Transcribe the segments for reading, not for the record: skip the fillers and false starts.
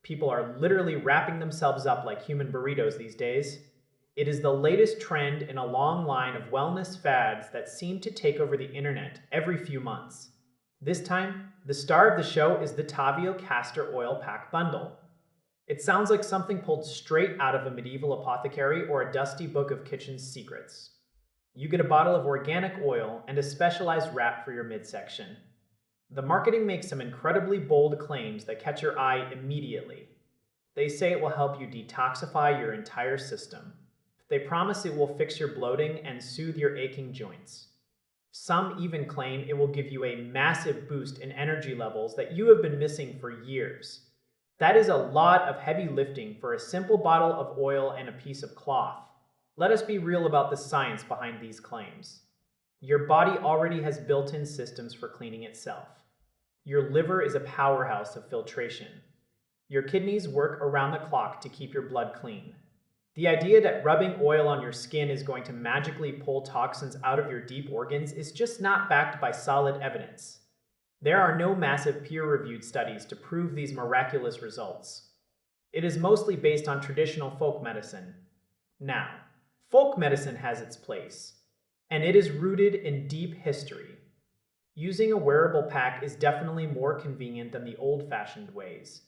People are literally wrapping themselves up like human burritos these days. It is the latest trend in a long line of wellness fads that seem to take over the internet every few months. This time, the star of the show is the Tavio Castor Oil Pack bundle. It sounds like something pulled straight out of a medieval apothecary or a dusty book of kitchen secrets. You get a bottle of organic oil and a specialized wrap for your midsection. The marketing makes some incredibly bold claims that catch your eye immediately. They say it will help you detoxify your entire system. They promise it will fix your bloating and soothe your aching joints. Some even claim it will give you a massive boost in energy levels that you have been missing for years. That is a lot of heavy lifting for a simple bottle of oil and a piece of cloth. Let us be real about the science behind these claims. Your body already has built-in systems for cleaning itself. Your liver is a powerhouse of filtration. Your kidneys work around the clock to keep your blood clean. The idea that rubbing oil on your skin is going to magically pull toxins out of your deep organs is just not backed by solid evidence. There are no massive peer-reviewed studies to prove these miraculous results. It is mostly based on traditional folk medicine. Now, folk medicine has its place, and it is rooted in deep history. Using a wearable pack is definitely more convenient than the old-fashioned ways.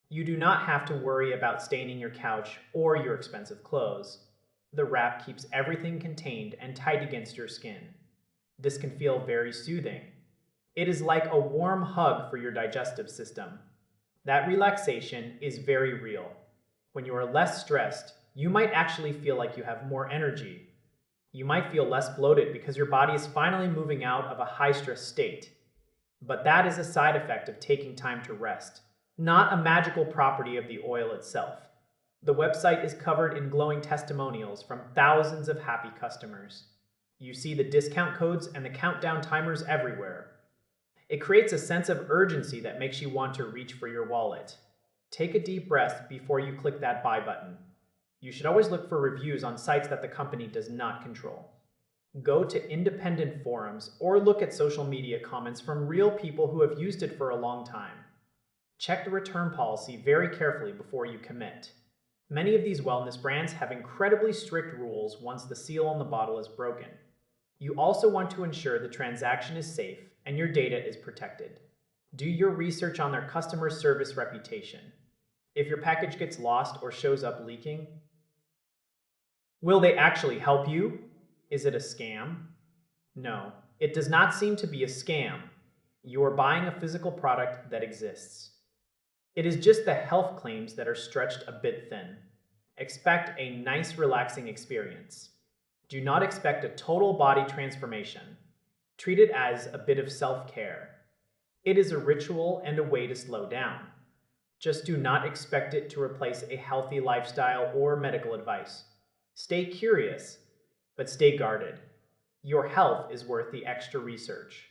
You do not have to worry about staining your couch or your expensive clothes. The wrap keeps everything contained and tight against your skin. This can feel very soothing. It is like a warm hug for your digestive system. That relaxation is very real. When you are less stressed, you might actually feel like you have more energy. You might feel less bloated because your body is finally moving out of a high-stress state. But that is a side effect of taking time to rest, not a magical property of the oil itself. The website is covered in glowing testimonials from thousands of happy customers. You see the discount codes and the countdown timers everywhere. It creates a sense of urgency that makes you want to reach for your wallet. Take a deep breath before you click that buy button. You should always look for reviews on sites that the company does not control. Go to independent forums or look at social media comments from real people who have used it for a long time. Check the return policy very carefully before you commit. Many of these wellness brands have incredibly strict rules once the seal on the bottle is broken. You also want to ensure the transaction is safe and your data is protected. Do your research on their customer service reputation. If your package gets lost or shows up leaking, will they actually help you? Is it a scam? No, it does not seem to be a scam. You are buying a physical product that exists. It is just the health claims that are stretched a bit thin. Expect a nice, relaxing experience. Do not expect a total body transformation. Treat it as a bit of self-care. It is a ritual and a way to slow down. Just do not expect it to replace a healthy lifestyle or medical advice. Stay curious, but stay guarded. Your health is worth the extra research.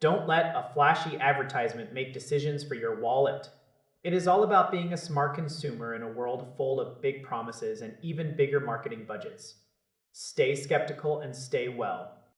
Don't let a flashy advertisement make decisions for your wallet. It is all about being a smart consumer in a world full of big promises and even bigger marketing budgets. Stay skeptical and stay well.